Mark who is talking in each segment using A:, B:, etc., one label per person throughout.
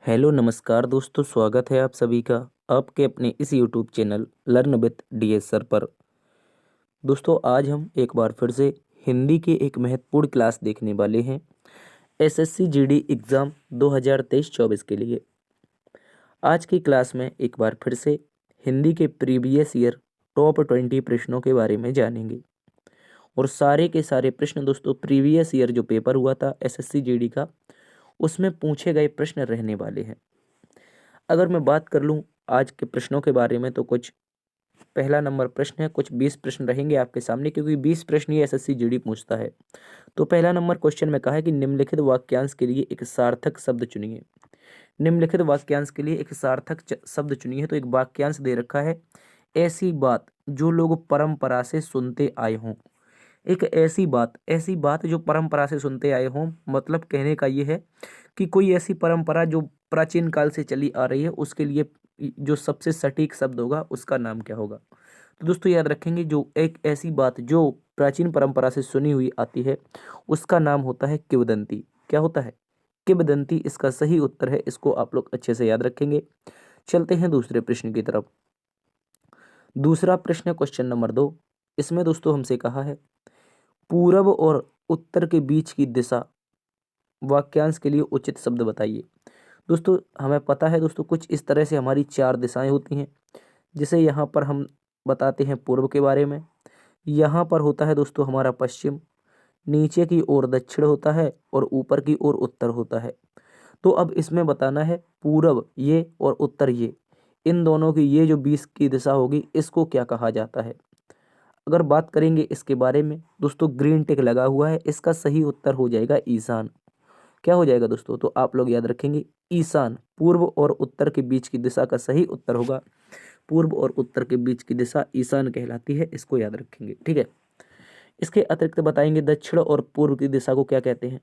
A: Hello नमस्कार दोस्तों, स्वागत है आप सभी का आपके अपने इस YouTube channel learn with DS sir पर। दोस्तों आज हम एक बार फिर से हिंदी की एक महत्वपूर्ण क्लास देखने वाले हैं एसएससी जीडी एग्ज़ाम 2023-24 के लिए। आज की क्लास में एक बार फिर से हिंदी के प्रीवियस ईयर टॉप 20 प्रश्नों के बारे में जानेंगे और सारे के सारे प्रश्न दोस्तों प्रीवियस ईयर जो पेपर हुआ था एसएससी जीडी का उसमें पूछे गए प्रश्न रहने वाले हैं। अगर मैं बात कर लूँ आज के प्रश्नों के बारे में तो कुछ पहला नंबर प्रश्न है, कुछ 20 प्रश्न रहेंगे आपके सामने क्योंकि 20 प्रश्न ही एसएससी जीडी पूछता है। तो पहला नंबर क्वेश्चन में कहा है कि निम्नलिखित वाक्यांश के लिए एक सार्थक शब्द चुनिए। निम्नलिखित वाक्यांश के लिए एक सार्थक शब्द चुनिए। तो एक वाक्यांश दे रखा है, ऐसी बात जो लोग परंपरा से सुनते आए हों। एक ऐसी बात जो परंपरा से सुनते आए हों, मतलब कहने का ये है कि कोई ऐसी परंपरा जो प्राचीन काल से चली आ रही है उसके लिए जो सबसे सटीक शब्द होगा उसका नाम क्या होगा। तो दोस्तों याद रखेंगे, जो एक ऐसी बात जो प्राचीन परंपरा से सुनी हुई आती है उसका नाम होता है किंवदंती। क्या होता है? किंवदंती इसका सही उत्तर है। इसको आप लोग अच्छे से याद रखेंगे। चलते हैं दूसरे प्रश्न की तरफ। दूसरा प्रश्न क्वेश्चन नंबर 2। इसमें दोस्तों हमसे कहा है पूरब और उत्तर के बीच की दिशा, वाक्यांश के लिए उचित शब्द बताइए। दोस्तों हमें पता है दोस्तों कुछ इस तरह से हमारी 4 दिशाएं होती हैं। जिसे यहाँ पर हम बताते हैं पूर्व के बारे में, यहाँ पर होता है दोस्तों हमारा पश्चिम, नीचे की ओर दक्षिण होता है और ऊपर की ओर उत्तर होता है। तो अब इसमें बताना है पूरब ये और उत्तर ये, इन दोनों की ये जो 20 की दिशा होगी इसको क्या कहा जाता है। अगर बात करेंगे इसके बारे में दोस्तों, ग्रीन टिक लगा हुआ है, इसका सही उत्तर हो जाएगा ईशान। क्या हो जाएगा दोस्तों? तो आप लोग याद रखेंगे ईशान। पूर्व और उत्तर के बीच की दिशा का सही उत्तर होगा, पूर्व और उत्तर के बीच की दिशा ईशान कहलाती है। इसको याद रखेंगे, ठीक है। इसके अतिरिक्त बताएंगे दक्षिण और पूर्व की दिशा को क्या कहते हैं।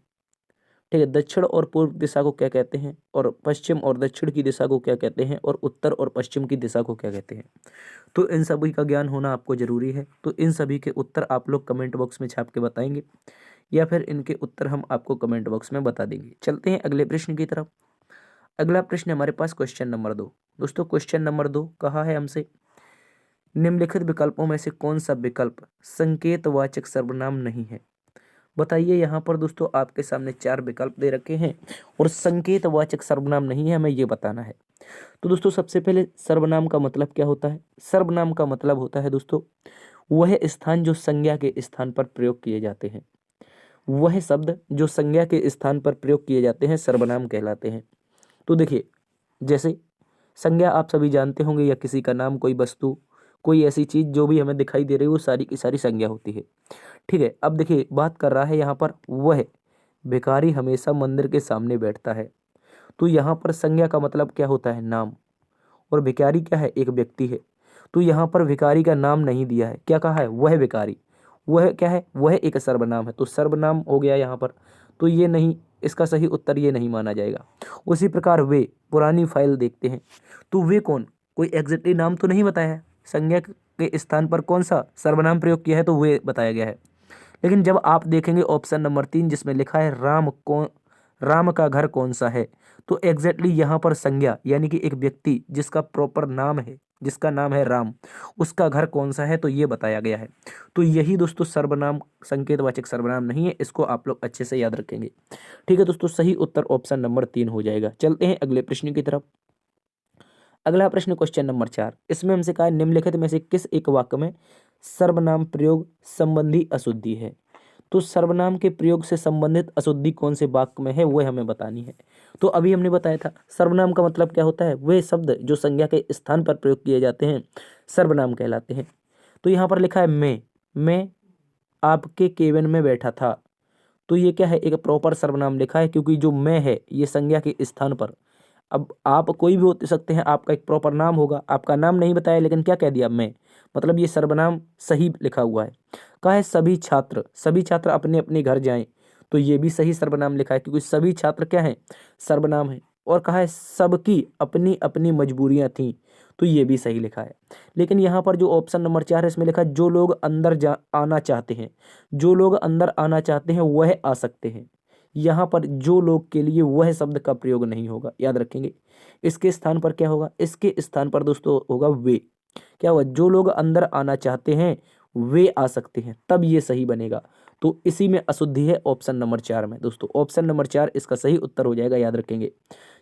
A: ठीक है, दक्षिण और पूर्व दिशा को क्या कहते हैं, और पश्चिम और दक्षिण की दिशा को क्या कहते हैं, और उत्तर और पश्चिम की दिशा को क्या कहते हैं। तो इन सभी का ज्ञान होना आपको जरूरी है। तो इन सभी के उत्तर आप लोग कमेंट बॉक्स में छाप के बताएंगे या फिर इनके उत्तर हम आपको कमेंट बॉक्स में बता देंगे। चलते हैं अगले प्रश्न की तरफ। अगला प्रश्न हमारे पास क्वेश्चन नंबर 2। दोस्तों क्वेश्चन नंबर 2 कहा है हमसे निम्नलिखित विकल्पों में से कौन सा विकल्प संकेतवाचक सर्वनाम नहीं है। बताइए। यहाँ पर दोस्तों आपके सामने 4 विकल्प दे रखे हैं और संकेतवाचक सर्वनाम नहीं है, हमें ये बताना है। तो दोस्तों सबसे पहले सर्वनाम का मतलब क्या होता है। सर्वनाम का मतलब होता है दोस्तों वह स्थान जो संज्ञा के स्थान पर प्रयोग किए जाते हैं। वह शब्द जो संज्ञा के स्थान पर प्रयोग किए जाते हैं सर्वनाम कहलाते हैं। तो देखिए, जैसे संज्ञा आप सभी जानते होंगे, या किसी का नाम, कोई वस्तु, कोई ऐसी चीज जो भी हमें दिखाई दे रही है वो सारी की सारी संज्ञा होती है। ठीक है, अब देखिए बात कर रहा है यहाँ पर वह भिखारी हमेशा मंदिर के सामने बैठता है। तो यहाँ पर संज्ञा का मतलब क्या होता है? नाम। और भिखारी क्या है? एक व्यक्ति है। तो यहाँ पर भिखारी का नाम नहीं दिया है, क्या कहा है? वह भिखारी। वह क्या है? वह एक सर्वनाम है, तो सर्वनाम हो गया यहाँ पर। तो ये नहीं, इसका सही उत्तर ये नहीं माना जाएगा। उसी प्रकार वे, पुरानी फाइल देखते हैं। तो वे कौन? कोई एग्जैक्टली नाम तो नहीं बताया है। संज्ञा के स्थान पर कौन सा सर्वनाम प्रयोग किया है, तो वे बताया गया है। लेकिन जब आप देखेंगे ऑप्शन नंबर 3 जिसमें लिखा है राम का घर कौन सा है, तो एग्जैक्टली यहाँ पर संज्ञा यानी कि एक व्यक्ति जिसका प्रॉपर नाम है, जिसका नाम है राम, उसका घर कौन सा है, तो ये बताया गया है। तो यही दोस्तों सर्वनाम संकेतवाचक सर्वनाम नहीं है। इसको आप लोग अच्छे से याद रखेंगे। ठीक है दोस्तों, सही उत्तर ऑप्शन नंबर 3 हो जाएगा। चलते हैं अगले प्रश्न की तरफ। अगला प्रश्न क्वेश्चन नंबर 4। इसमें हमसे कहा है निम्नलिखित में से किस एक वाक्य में सर्वनाम प्रयोग संबंधी अशुद्धि है। तो सर्वनाम के प्रयोग से संबंधित अशुद्धि कौन से वाक्य में है वह हमें बतानी है। तो अभी हमने बताया था सर्वनाम का मतलब क्या होता है, वे शब्द जो संज्ञा के स्थान पर प्रयोग किए जाते हैं सर्वनाम कहलाते हैं। तो यहाँ पर लिखा है मैं आपके केबिन में बैठा था। तो ये क्या है? एक प्रॉपर सर्वनाम लिखा है, क्योंकि जो मैं है ये संज्ञा के स्थान पर, अब आप कोई भी हो सकते हैं, आपका एक प्रॉपर नाम होगा, आपका नाम नहीं बताया लेकिन क्या कह दिया? मैं, मतलब ये सर्वनाम सही लिखा हुआ है। कहा है सभी छात्र अपने अपने घर जाएं। तो ये भी सही सर्वनाम लिखा है, क्योंकि सभी छात्र क्या है? सर्वनाम है। और कहा है सबकी अपनी अपनी मजबूरियां थीं। तो ये भी सही लिखा है। लेकिन यहाँ पर जो ऑप्शन नंबर 4 है इसमें लिखा है जो लोग अंदर आना चाहते हैं, जो लोग अंदर आना चाहते हैं वह आ सकते हैं। यहाँ पर जो लोग के लिए वह शब्द का प्रयोग नहीं होगा, याद रखेंगे। इसके स्थान पर क्या होगा, इसके स्थान पर दोस्तों होगा वे। क्या होगा, जो लोग अंदर आना चाहते हैं वे आ सकते हैं, तब ये सही बनेगा। तो इसी में अशुद्धि है ऑप्शन नंबर 4 में दोस्तों। ऑप्शन नंबर 4 इसका सही उत्तर हो जाएगा, याद रखेंगे।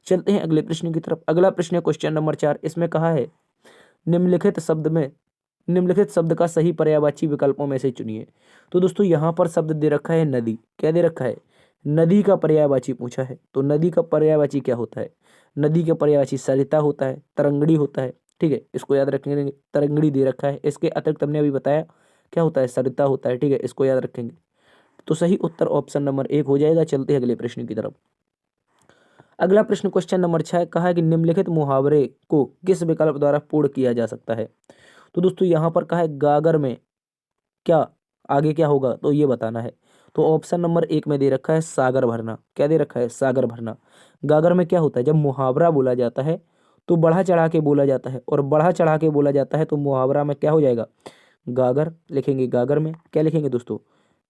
A: चलते हैं अगले प्रश्न की तरफ। अगला प्रश्न है क्वेश्चन नंबर 4। इसमें कहा है निम्नलिखित शब्द का सही पर्यायवाची विकल्पों में से चुनिए। तो दोस्तों यहाँ पर शब्द दे रखा है नदी। क्या दे रखा है, नदी का पर्यायवाची पूछा है। तो नदी का पर्यायवाची क्या होता है, नदी का पर्यायवाची सरिता होता है, तरंगड़ी होता है। ठीक है, इसको याद रखेंगे, तरंगड़ी दे रखा है। इसके अतिरिक्त हमने अभी बताया क्या होता है, सरिता होता है। ठीक है, इसको याद रखेंगे। तो सही उत्तर ऑप्शन नंबर 1 हो जाएगा। चलते हैं अगले प्रश्न की तरफ। अगला प्रश्न क्वेश्चन नंबर 6 कहा है कि निम्नलिखित मुहावरे को किस विकल्प द्वारा पूर्ण किया जा सकता है। तो दोस्तों यहाँ पर कहा है गागर में क्या, आगे क्या होगा तो ये बताना है। तो ऑप्शन नंबर 1 में दे रखा है सागर भरना। क्या दे रखा है, सागर भरना। गागर में क्या होता है, जब मुहावरा बोला जाता है तो बढ़ा चढ़ा के बोला जाता है, और बढ़ा चढ़ा के बोला जाता है तो मुहावरा में क्या हो जाएगा, गागर लिखेंगे। गागर में क्या लिखेंगे दोस्तों,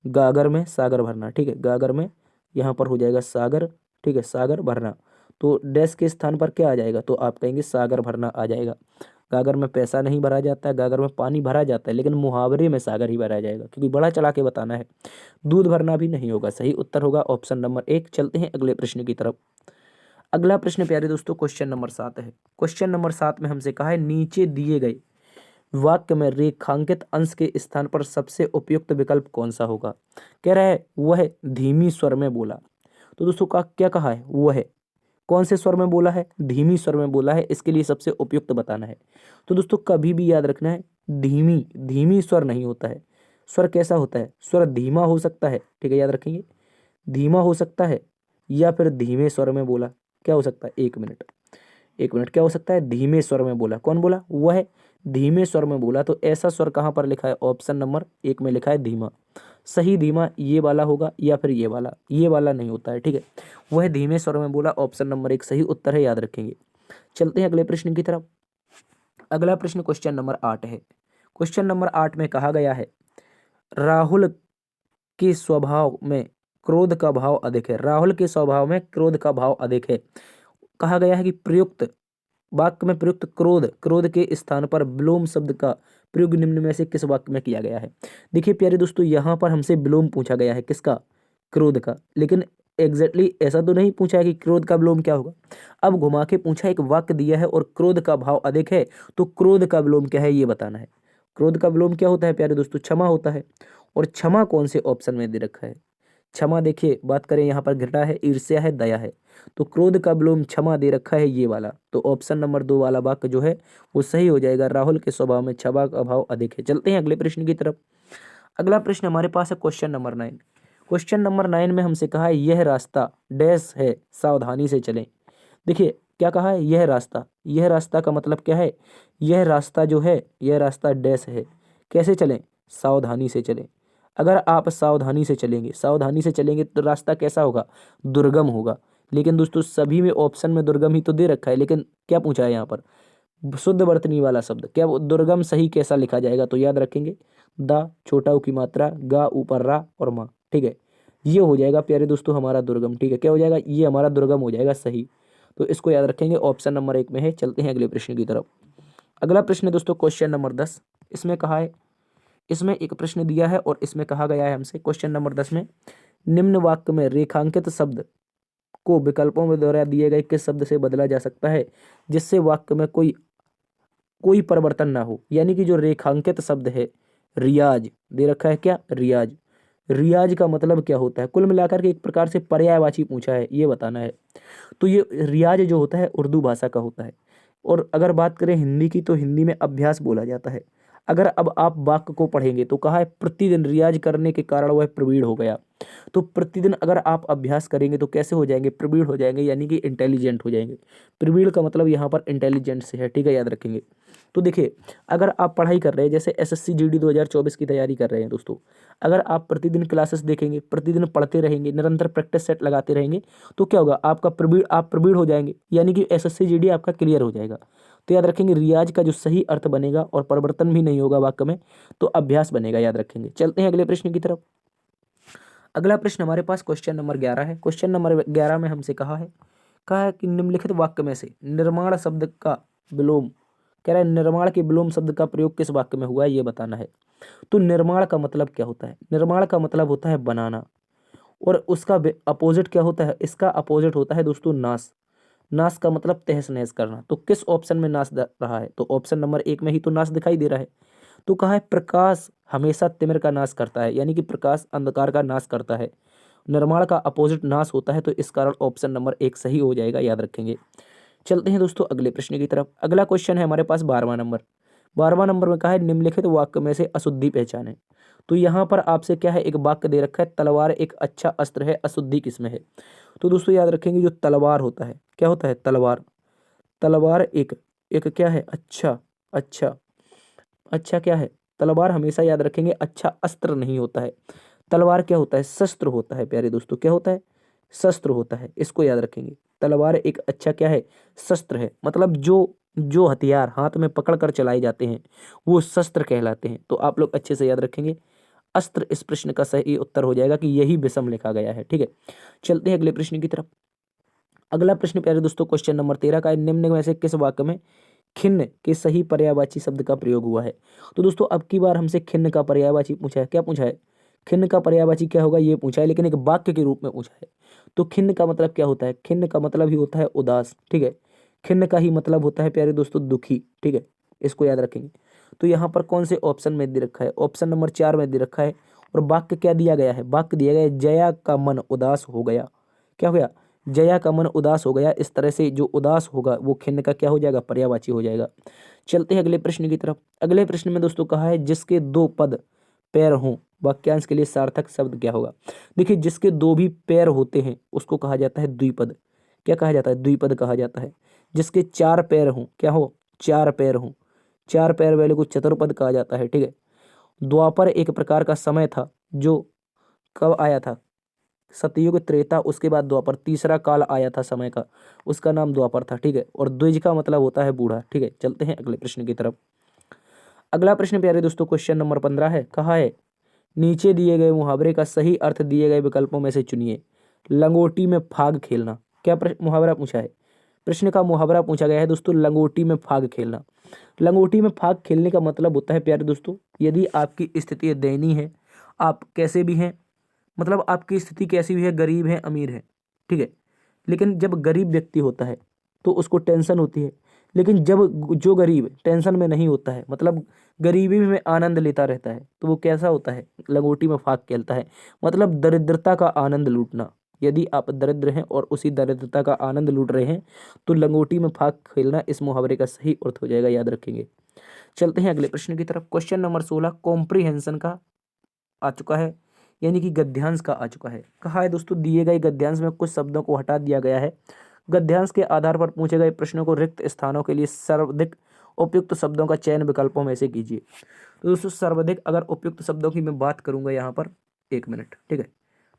A: गागर में सागर भरना। ठीक है, गागर में यहाँ पर हो जाएगा सागर। ठीक है, सागर भरना। तो डैश के स्थान पर क्या आ जाएगा, तो आप कहेंगे सागर भरना आ जाएगा। गागर में पैसा नहीं भरा जाता है, गागर में पानी भरा जाता है, लेकिन मुहावरे में सागर ही भरा जाएगा, क्योंकि बड़ा चढ़ा के बताना है। दूध भरना भी नहीं होगा। सही उत्तर होगा ऑप्शन नंबर 1। चलते हैं अगले प्रश्न की तरफ। अगला प्रश्न प्यारे दोस्तों क्वेश्चन नंबर 7 है। क्वेश्चन नंबर 7 में हमसे कहा है नीचे दिए गए वाक्य में रेखांकित अंश के स्थान पर सबसे उपयुक्त विकल्प कौन सा होगा। कह रहा है वह धीमी स्वर में बोला। तो दोस्तों का क्या कहा है, वह कौन से स्वर में बोला है, धीमी स्वर में बोला है। इसके लिए सबसे उपयुक्त बताना है। तो दोस्तों कभी भी याद रखना है, धीमी स्वर नहीं होता है। स्वर कैसा होता है, स्वर धीमा हो सकता है। ठीक है, याद रखेंगे, धीमा हो सकता है या फिर धीमे स्वर में बोला। क्या हो सकता है, एक मिनट क्या हो सकता है, धीमे स्वर में बोला। कौन बोला, वह धीमे स्वर में बोला। तो ऐसा स्वर कहाँ पर लिखा है, ऑप्शन नंबर 1 में लिखा है धीमा। सही धीमा ये वाला होगा या फिर ये वाला नहीं होता है। ठीक है, वह धीमे स्वर में बोला, ऑप्शन नंबर 1 सही उत्तर है, याद रखेंगे। चलते हैं अगले प्रश्न की तरफ। अगला प्रश्न क्वेश्चन नंबर 8 है। क्वेश्चन नंबर 8 में कहा गया है राहुल के स्वभाव में क्रोध का भाव अधिक है। राहुल के स्वभाव में क्रोध का भाव अधिक है। कहा गया है कि प्रयुक्त वाक्य में प्रयुक्त क्रोध के स्थान पर विलोम शब्द का प्रयोग निम्न में से किस वाक्य में किया गया है। देखिए प्यारे दोस्तों, यहाँ पर हमसे विलोम पूछा गया है, किसका, क्रोध का। लेकिन एग्जैक्टली ऐसा तो नहीं पूछा है कि क्रोध का विलोम क्या होगा। अब घुमा के पूछा, एक वाक्य दिया है और क्रोध का भाव अधिक है, तो क्रोध का विलोम क्या है ये बताना है। क्रोध का विलोम क्या होता है प्यारे दोस्तों, क्षमा होता है। और क्षमा कौन से ऑप्शन में दे रखा है, क्षमा देखिए, बात करें यहाँ पर घृणा है, ईर्ष्या है, दया है। तो क्रोध का विलोम क्षमा दे रखा है ये वाला। तो ऑप्शन नंबर 2 वाला वाक्य जो है वो सही हो जाएगा। राहुल के स्वभाव में क्षमा का भाव अधिक है। चलते हैं अगले प्रश्न की तरफ। अगला प्रश्न हमारे पास है क्वेश्चन नंबर 9। क्वेश्चन नंबर 9 में हमसे कहा है यह रास्ता डैश है, सावधानी से चलें। देखिए क्या कहा है, यह रास्ता का मतलब क्या है, यह रास्ता जो है यह रास्ता डैश है, कैसे चलें, सावधानी से चलें। अगर आप सावधानी से चलेंगे तो रास्ता कैसा होगा, दुर्गम होगा। लेकिन दोस्तों सभी में ऑप्शन में दुर्गम ही तो दे रखा है, लेकिन क्या पूछा है यहाँ पर, शुद्ध वर्तनी वाला शब्द। क्या वो दुर्गम सही कैसा लिखा जाएगा, तो याद रखेंगे दा, छोटा ऊ की मात्रा, गा ऊपर रा और माँ। ठीक है, ये हो जाएगा प्यारे दोस्तों हमारा दुर्गम। ठीक है, क्या हो जाएगा, ये हमारा दुर्गम हो जाएगा सही। तो इसको याद रखेंगे, ऑप्शन नंबर 1 में है। चलते हैं अगले प्रश्न की तरफ। अगला प्रश्न है दोस्तों क्वेश्चन नंबर 10। इसमें कहा है, इसमें एक प्रश्न दिया है और इसमें कहा गया है हमसे क्वेश्चन नंबर 10 में निम्न वाक्य में रेखांकित शब्द को विकल्पों में द्वारा दिए गए किस शब्द से बदला जा सकता है जिससे वाक्य में कोई परिवर्तन ना हो। यानी कि जो रेखांकित शब्द है, रियाज दे रखा है, क्या, रियाज का मतलब क्या होता है। कुल मिलाकर के एक प्रकार से पर्यायवाची पूछा है, ये बताना है। तो ये रियाज जो होता है उर्दू भाषा का होता है। और अगर बात करें हिंदी की, तो हिंदी में अभ्यास बोला जाता है। अगर अब आप वाक्य को पढ़ेंगे तो कहा है प्रतिदिन रियाज करने के कारण वह प्रवीण हो गया। तो प्रतिदिन अगर आप अभ्यास करेंगे तो कैसे हो जाएंगे, प्रवीण हो जाएंगे, यानी कि इंटेलिजेंट हो जाएंगे। प्रवीण का मतलब यहाँ पर इंटेलिजेंट से है। ठीक है, याद रखेंगे। तो देखिए अगर आप पढ़ाई कर रहे हैं, जैसे एसएससी जीडी 2024 की तैयारी कर रहे हैं दोस्तों, अगर आप प्रतिदिन क्लासेस देखेंगे, प्रतिदिन पढ़ते रहेंगे, निरंतर प्रैक्टिस सेट लगाते रहेंगे, तो क्या होगा, आप प्रवीण हो जाएंगे, यानी कि एसएससी जीडी आपका क्लियर हो जाएगा। तो याद रखेंगे रियाज का जो सही अर्थ बनेगा और परिवर्तन भी नहीं होगा वाक्य में, तो अभ्यास बनेगा, याद रखेंगे। चलते हैं अगले प्रश्न की तरफ। अगला प्रश्न हमारे पास क्वेश्चन नंबर 11 है। क्वेश्चन नंबर 11 में हमसे कहा है कि निम्नलिखित वाक्य में से निर्माण शब्द का विलोम, कह रहा है निर्माण के विलोम शब्द का प्रयोग किस वाक्य में हुआ है ये बताना है। तो निर्माण का मतलब क्या होता है? निर्माण का मतलब होता है बनाना, और उसका अपोजिट क्या होता है? इसका अपोजिट होता है दोस्तों नाश। नाश का मतलब तहस नहस करना। तो किस ऑप्शन में नाश रहा है? तो ऑप्शन नंबर 1 में ही तो नाश दिखाई दे रहा है। तो कहा है प्रकाश हमेशा तिमिर का नाश करता है, यानी कि प्रकाश अंधकार का नाश करता है। निर्माण का अपोजिट नाश होता है, तो इस कारण ऑप्शन नंबर 1 सही हो जाएगा, याद रखेंगे। चलते हैं दोस्तों अगले प्रश्न की तरफ। अगला क्वेश्चन है हमारे पास 12वां नंबर। 12वां नंबर में कहा है निम्नलिखित वाक्य में से अशुद्धि पहचाने। तो यहाँ पर आपसे क्या है, एक वाक्य दे रखा है तलवार एक अच्छा अस्त्र है, अशुद्धि किसमें है? तो दोस्तों याद रखेंगे जो तलवार होता है, क्या होता है? तलवार। तलवार एक एक क्या है? अच्छा अच्छा अच्छा क्या है? तलवार हमेशा याद रखेंगे अच्छा अस्त्र नहीं होता है। तलवार क्या होता है? शस्त्र होता है प्यारे दोस्तों, क्या होता है? शस्त्र होता है, इसको याद रखेंगे। तलवार एक अच्छा क्या है? शस्त्र है, मतलब जो जो हथियार हाथ में पकड़ कर चलाए जाते हैं वो शस्त्र कहलाते हैं। तो आप लोग अच्छे से याद रखेंगे, अस्त्र इस प्रश्न का सही उत्तर हो जाएगा कि यही विषम लिखा गया है। ठीक है, चलते हैं अगले प्रश्न की तरफ। अगला प्रश्न प्यारे दोस्तों क्वेश्चन नंबर 13 का है निम्न में से किस वाक्य में खिन्न के सही पर्यायवाची शब्द का प्रयोग हुआ है? तो दोस्तों अब की बार हमसे खिन्न का पर्यायवाची पूछा है। क्या पूछा है? खिन्न का पर्यायवाची क्या होगा ये पूछा है, लेकिन एक वाक्य के रूप में पूछा है। तो खिन्न का मतलब क्या होता है? खिन्न का मतलब ही होता है उदास। ठीक है, खिन्न का ही मतलब होता है प्यारे दोस्तों दुखी। ठीक है, इसको याद रखेंगे। तो यहाँ पर कौन से ऑप्शन में दे रखा है? ऑप्शन नंबर 4 में दे रखा है। और वाक्य क्या दिया गया है? वाक्य दिया गया है जया का मन उदास हो गया। क्या हो गया? जया का मन उदास हो गया। इस तरह से जो उदास होगा वो खिन्न का क्या हो जाएगा? पर्यायवाची हो जाएगा। चलते हैं अगले प्रश्न की तरफ। अगले प्रश्न में दोस्तों कहा है जिसके 2 पद पैर हों वाक्यांश के लिए सार्थक शब्द क्या होगा? देखिए जिसके 2 भी पैर होते हैं उसको कहा जाता है द्विपद। क्या कहा जाता है? द्विपद कहा जाता है। जिसके 4 पैर हों, क्या हो? 4 पैर हों, 4 पैर वाले को चतुर्पद कहा जाता है। ठीक है, द्वापर एक प्रकार का समय था जो कब आया था? सतयुग, त्रेता, उसके बाद द्वापर, तीसरा काल आया था समय का, उसका नाम द्वापर था। ठीक है, और द्विज का मतलब होता है बूढ़ा। ठीक है, चलते हैं अगले प्रश्न की तरफ। अगला प्रश्न प्यारे दोस्तों क्वेश्चन नंबर 15 है। कहा है नीचे दिए गए मुहावरे का सही अर्थ दिए गए विकल्पों में से चुनिए। लंगोटी में फाग खेलना, क्या मुहावरा पूछा है? प्रश्न का मुहावरा पूछा गया है दोस्तों लंगोटी में फाग खेलना। लंगोटी में फाग खेलने का मतलब होता है प्यारे दोस्तों यदि आपकी स्थिति दयनीय है, आप कैसे भी हैं, मतलब आपकी स्थिति कैसी भी है, गरीब है अमीर है, ठीक है, लेकिन जब गरीब व्यक्ति होता है तो उसको टेंशन होती है, लेकिन जब जो गरीब टेंशन में नहीं होता है, मतलब गरीबी में आनंद लेता रहता है, तो वो कैसा होता है? लंगोटी में फाग खेलता है, मतलब दरिद्रता का आनंद लूटना। यदि आप दरिद्र हैं और उसी दरिद्रता का आनंद लूट रहे हैं तो लंगोटी में फाग खेलना इस मुहावरे का सही अर्थ हो जाएगा, याद रखेंगे। चलते हैं अगले प्रश्न की तरफ। क्वेश्चन नंबर 16 कॉम्प्रीहेंशन का आ चुका है, यानी कि गद्यांश का आ चुका है। कहा है दोस्तों दिए गए गद्यांश में कुछ शब्दों को हटा दिया गया है। गद्यांश के आधार पर पूछे गए प्रश्नों को रिक्त स्थानों के लिए सर्वाधिक उपयुक्त शब्दों का चयन विकल्पों में से कीजिए। तो दोस्तों सर्वाधिक अगर उपयुक्त शब्दों की मैं बात करूंगा यहाँ पर, 1 मिनट, ठीक है,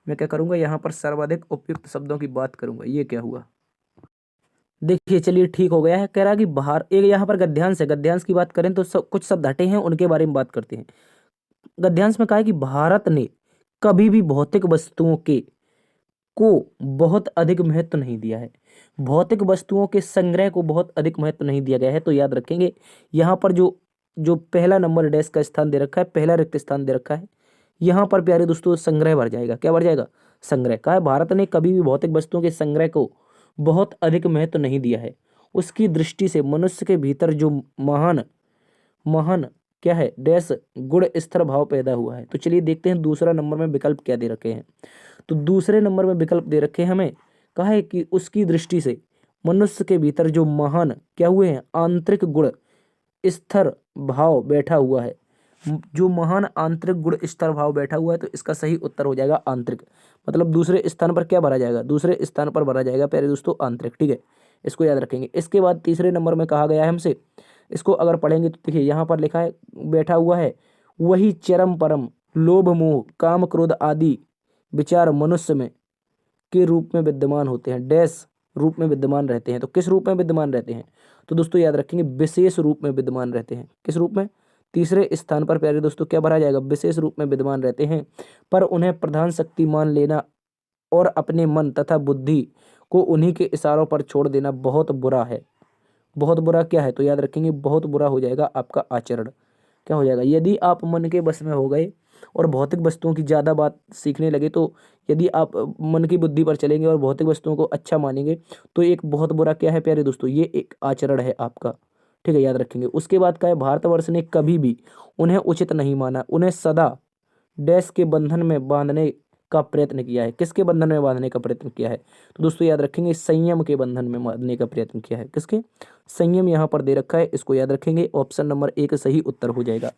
A: मैं क्या करूंगा यहाँ पर सर्वाधिक उपयुक्त शब्दों की बात करूंगा। ये क्या हुआ? देखिए चलिए ठीक हो गया है। कह रहा है कि बाहर एक यहाँ पर गद्यांश है, गद्यांश की बात करें तो कुछ शब्द हटे हैं, उनके बारे में बात करते हैं। गद्यांश में कहा है कि भारत ने कभी भी भौतिक वस्तुओं के को बहुत अधिक महत्व नहीं दिया है। भौतिक वस्तुओं के संग्रह को बहुत अधिक महत्व नहीं दिया गया है। तो याद रखेंगे यहाँ पर जो जो पहला नंबर डैश का स्थान दे रखा है, पहला रिक्त स्थान दे रखा है, यहाँ पर प्यारे दोस्तों संग्रह भर जाएगा। क्या भर जाएगा? संग्रह। कहा है भारत ने कभी भी भौतिक वस्तुओं के संग्रह को बहुत अधिक महत्व नहीं दिया है। उसकी दृष्टि से मनुष्य के भीतर जो महान महान क्या है डैश गुण स्थिर भाव पैदा हुआ है। तो चलिए देखते हैं दूसरा नंबर में विकल्प क्या दे रखे हैं। तो दूसरे नंबर में विकल्प दे रखे हैं हमें, कहा है कि उसकी दृष्टि से मनुष्य के भीतर जो महान क्या हुए हैं आंतरिक गुण स्थिर भाव बैठा हुआ है। जो महान आंतरिक गुण स्थिर भाव बैठा हुआ है, तो इसका सही उत्तर हो जाएगा आंतरिक। मतलब दूसरे स्थान पर क्या भरा जाएगा? दूसरे स्थान पर भरा जाएगा प्यारे दोस्तों आंतरिक। ठीक है, इसको याद रखेंगे। इसके बाद तीसरे नंबर में कहा गया है हमसे, इसको अगर पढ़ेंगे तो देखिए यहाँ पर लिखा है बैठा हुआ है वही चरम परम लोभ मोह काम क्रोध आदि विचार मनुष्य में के रूप में विद्यमान होते हैं, डैश रूप में विद्यमान रहते हैं। तो किस रूप में विद्यमान रहते हैं? तो दोस्तों याद रखेंगे विशेष रूप में विद्यमान रहते हैं। किस रूप में? तीसरे स्थान पर प्यारे दोस्तों क्या भरा जाएगा, विशेष रूप में विद्वान रहते हैं पर उन्हें प्रधान शक्ति मान लेना और अपने मन तथा बुद्धि को उन्हीं के इशारों पर छोड़ देना बहुत बुरा है। बहुत बुरा क्या है, तो याद रखेंगे बहुत बुरा हो जाएगा आपका आचरण। क्या हो जाएगा, यदि आप मन के बस में हो गए और भौतिक वस्तुओं की ज़्यादा बात सीखने लगे, तो यदि आप मन की बुद्धि पर चलेंगे और भौतिक वस्तुओं को अच्छा मानेंगे तो एक बहुत बुरा क्या है प्यारे दोस्तों, ये एक आचरण है आपका। ठीक है, याद रखेंगे। उसके बाद क्या है, भारतवर्ष ने कभी भी उन्हें उचित नहीं माना, उन्हें सदा डैश के बंधन में बांधने का प्रयत्न किया है। किसके बंधन में बांधने का प्रयत्न किया है, तो दोस्तों याद रखेंगे संयम के बंधन में बांधने का प्रयत्न किया है। किसके, संयम यहाँ पर दे रखा है, इसको याद रखेंगे। ऑप्शन नंबर 1 सही उत्तर हो जाएगा।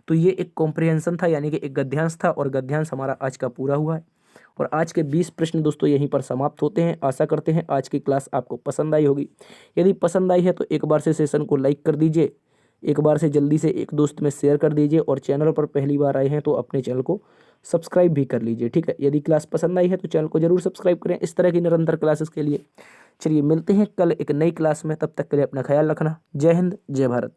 A: तो ये एक कॉम्प्रिहेंशन था, यानी कि एक गद्यांश था, और गद्यांश हमारा आज का पूरा हुआ है। और आज के 20 प्रश्न दोस्तों यहीं पर समाप्त होते हैं। आशा करते हैं आज की क्लास आपको पसंद आई होगी। यदि पसंद आई है तो एक बार से सेशन को लाइक कर दीजिए, एक बार से जल्दी से एक दोस्त में शेयर कर दीजिए, और चैनल पर पहली बार आए हैं तो अपने चैनल को सब्सक्राइब भी कर लीजिए। ठीक है, यदि क्लास पसंद आई है तो चैनल को जरूर सब्सक्राइब करें इस तरह की निरंतर क्लासेस के लिए। चलिए मिलते हैं कल एक नई क्लास में, तब तक के लिए अपना ख्याल रखना। जय हिंद, जय भारत।